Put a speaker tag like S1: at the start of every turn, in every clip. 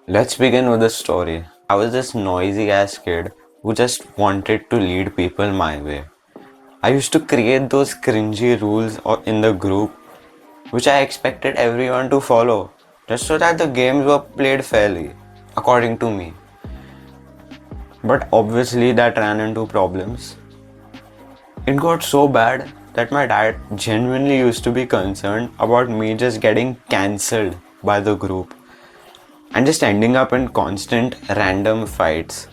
S1: Let's begin with the story. I was this noisy ass kid who just wanted to lead people my way. I used to create those cringy rules in the group which I expected everyone to follow just so that the games were played fairly, according to me. But obviously, that ran into problems. It got so bad that my dad genuinely used to be concerned about me just getting cancelled by the group and just ending up in constant random fights.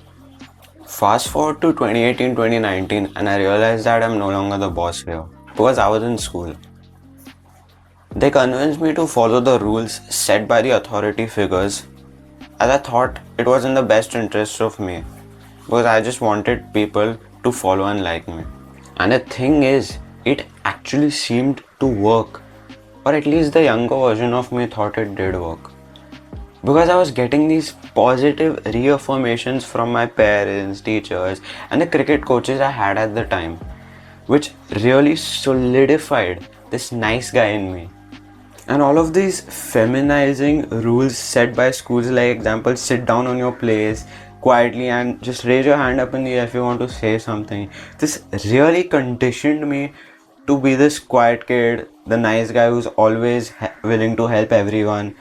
S1: Fast forward to 2018 2019, and I realized that I'm no longer the boss here because I was in school. They convinced me to follow the rules set by the authority figures as I thought it was in the best interest of me because I just wanted people to follow and like me. And the thing is, it actually seemed to work, or at least the younger version of me thought it did work. Because I was getting these positive reaffirmations from my parents, teachers, and the cricket coaches I had at the time, which really solidified this nice guy in me. And all of these feminizing rules set by schools, like example, sit down on your place quietly and just raise your hand up in the air if you want to say something. This really conditioned me to be this quiet kid, the nice guy who's always willing to help everyone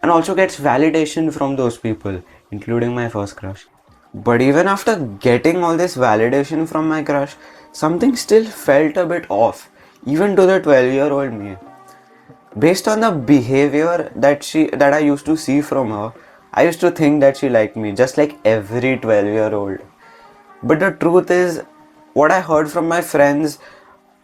S1: and also gets validation from those people, including my first crush. But even after getting all this validation from my crush, something still felt a bit off, even to the 12-year-old me. Based on the behavior that I used to see from her, I used to think that she liked me, just like every 12-year-old. But the truth is, what I heard from my friends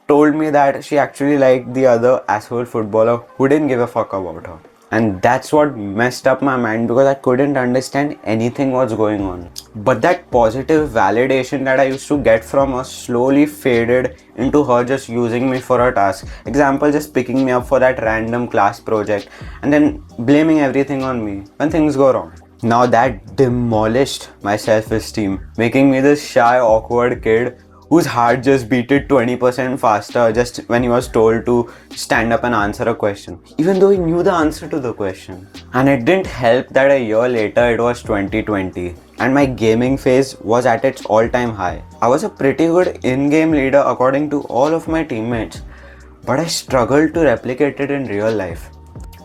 S1: told me that she actually liked the other asshole footballer who didn't give a fuck about her. And that's what messed up my mind because I couldn't understand anything what's going on. But that positive validation that I used to get from her slowly faded into her just using me for a task. Example, just picking me up for that random class project and then blaming everything on me when things go wrong. Now that demolished my self-esteem, making me this shy, awkward kid whose heart just beat it 20% faster just when he was told to stand up and answer a question, even though he knew the answer to the question. And it didn't help that a year later it was 2020 and my gaming phase was at its all-time high. I was a pretty good in-game leader according to all of my teammates, but I struggled to replicate it in real life.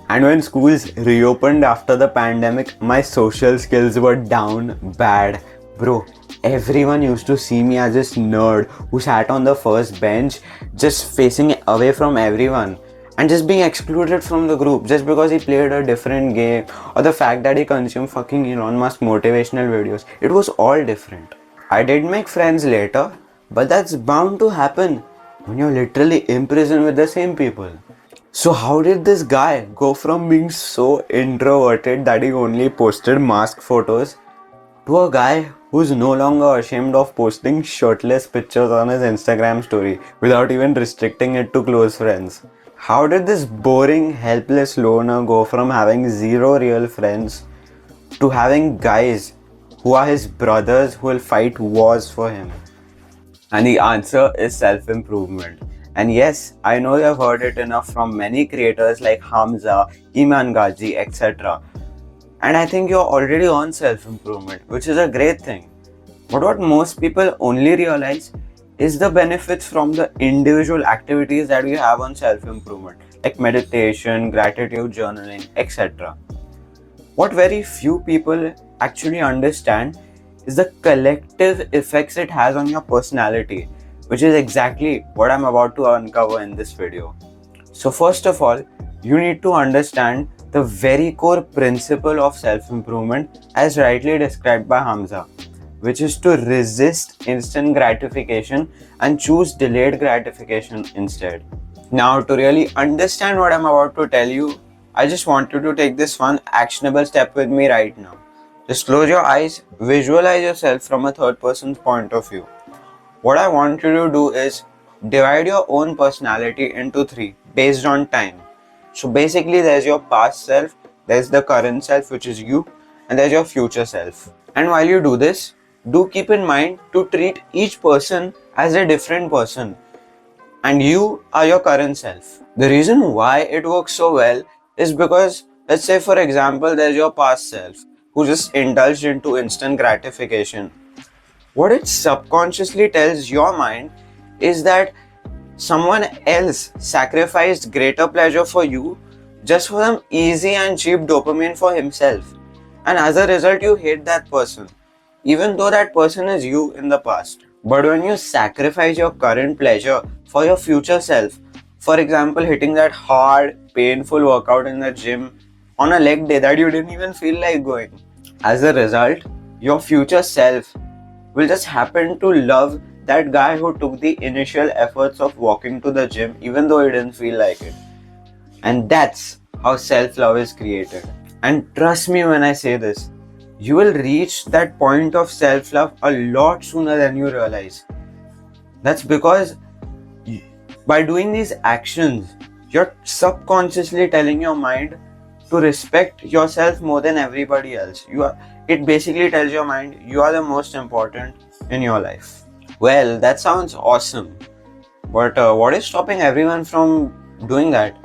S1: And when schools reopened after the pandemic, my social skills were down bad. Bro, everyone used to see me as this nerd who sat on the first bench, just facing away from everyone and just being excluded from the group just because he played a different game or the fact that he consumed fucking Elon Musk motivational videos. It was all different. I did make friends later, but that's bound to happen when you're literally imprisoned with the same people. So how did this guy go from being so introverted that he only posted mask photos to a guy who's no longer ashamed of posting shirtless pictures on his Instagram story without even restricting it to close friends? How did this boring, helpless loner go from having zero real friends to having guys who are his brothers who will fight wars for him? And the answer is self-improvement. And yes, I know you've heard it enough from many creators like Hamza, Iman Ghazi, etc. And I think you're already on self-improvement, which is a great thing. But what most people only realize is the benefits from the individual activities that we have on self-improvement, like meditation, gratitude journaling, etc. What very few people actually understand is the collective effects it has on your personality, which is exactly what I'm about to uncover in this video. So first of all, you need to understand the very core principle of self-improvement as rightly described by Hamza, which is to resist instant gratification and choose delayed gratification instead. Now, to really understand what I'm about to tell you, I just want you to take this one actionable step with me right now. Just close your eyes, visualize yourself from a third person's point of view. What I want you to do is divide your own personality into three based on time. So basically, there's your past self, there's the current self, which is you, and there's your future self. And while you do this, do keep in mind to treat each person as a different person, and you are your current self. The reason why it works so well is because, let's say for example, there's your past self who just indulged into instant gratification. What it subconsciously tells your mind is that someone else sacrificed greater pleasure for you just for some easy and cheap dopamine for himself. And as a result, you hate that person, even though that person is you in the past. But when you sacrifice your current pleasure for your future self, for example, hitting that hard, painful workout in the gym on a leg day that you didn't even feel like going, as a result, your future self will just happen to love that guy who took the initial efforts of walking to the gym even though he didn't feel like it. And that's how self love is created. And trust me when I say this, you will reach that point of self love a lot sooner than you realize. That's because by doing these actions, you're subconsciously telling your mind to respect yourself more than everybody else. It basically tells your mind you are the most important in your life. Well, that sounds awesome. But what is stopping everyone from doing that?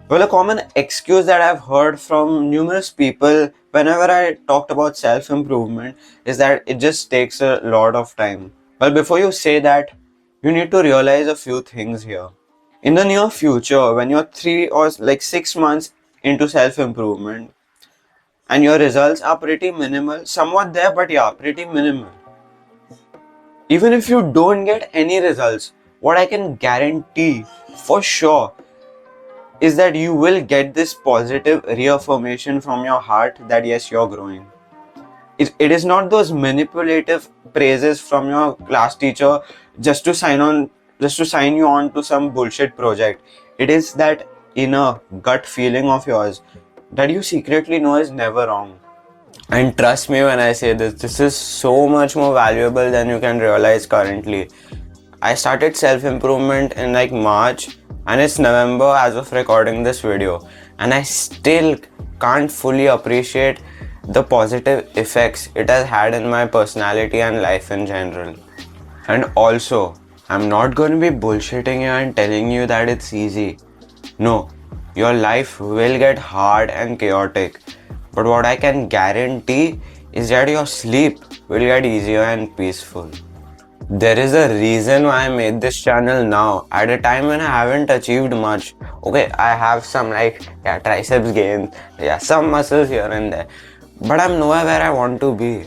S1: Well, a common excuse that I've heard from numerous people whenever I talked about self improvement is that it just takes a lot of time. Well, before you say that, you need to realize a few things here. In the near future, when you're 3 or 6 months into self improvement and your results are pretty minimal, somewhat there, but yeah, pretty minimal. Even if you don't get any results, what I can guarantee for sure is that you will get this positive reaffirmation from your heart that yes, you're growing. It is not those manipulative praises from your class teacher just to sign you on to some bullshit project. It is that inner gut feeling of yours that you secretly know is never wrong. And trust me when I say this is so much more valuable than you can realize currently. I started self improvement in like March and it's November as of recording this video, and I still can't fully appreciate the positive effects it has had in my personality and life in general. And also, I'm not going to be bullshitting you and telling you that it's easy. No, your life will get hard and chaotic. But what I can guarantee is that your sleep will get easier and peaceful. There is a reason why I made this channel now, at a time when I haven't achieved much. Okay, I have some triceps gains, some muscles here and there. But I'm nowhere where I want to be.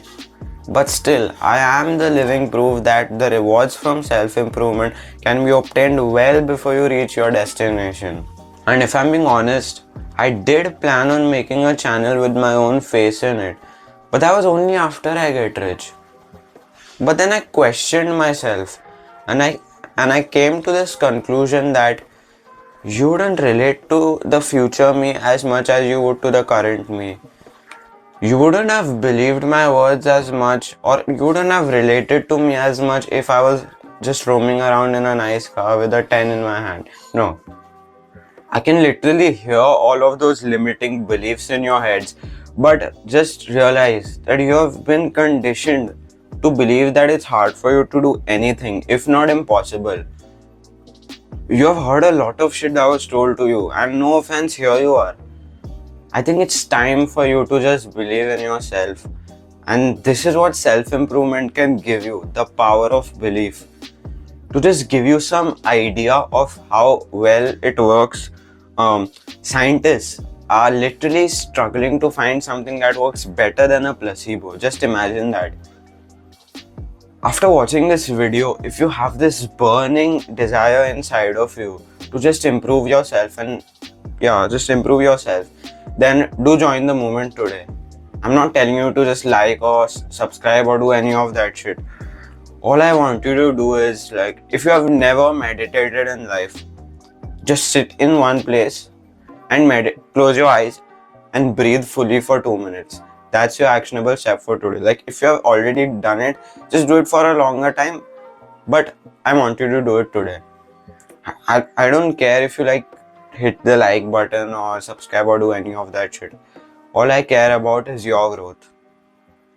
S1: But still, I am the living proof that the rewards from self-improvement can be obtained well before you reach your destination. And if I'm being honest, I did plan on making a channel with my own face in it. But that was only after I get rich. But then I questioned myself and I came to this conclusion that you wouldn't relate to the future me as much as you would to the current me. You wouldn't have believed my words as much, or you wouldn't have related to me as much if I was just roaming around in a nice car with a 10 in my hand. No. I can literally hear all of those limiting beliefs in your heads, but just realize that you have been conditioned to believe that it's hard for you to do anything, if not impossible. You have heard a lot of shit that was told to you, and no offense, here you are. I think it's time for you to just believe in yourself. And this is what self-improvement can give you, the power of belief. To just give you some idea of how well it works, scientists are literally struggling to find something that works better than a placebo. Just imagine that. After watching this video, if you have this burning desire inside of you to just improve yourself then do join the movement today. I'm not telling you to just like or subscribe or do any of that shit. All I want you to do is, if you have never meditated in life, just sit in one place and close your eyes and breathe fully for 2 minutes. That's your actionable step for today. If you have already done it, just do it for a longer time, but I want you to do it today. I don't care if you hit the like button or subscribe or do any of that shit. All I care about is your growth.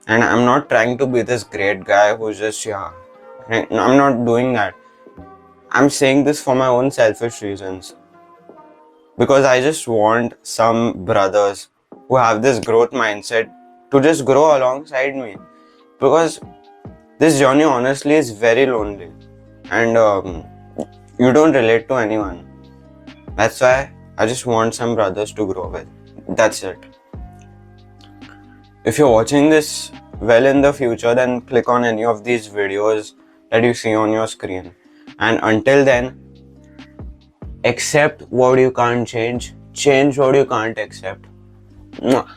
S1: And I'm not trying to be this great guy who's just, I'm not doing that. I'm saying this for my own selfish reasons. Because I just want some brothers who have this growth mindset to just grow alongside me, because this journey honestly is very lonely, and you don't relate to anyone. That's why I just want some brothers to grow with. That's it. If you're watching this well in the future, then click on any of these videos that you see on your screen. And until then, accept what you can't change, change what you can't accept. Mwah.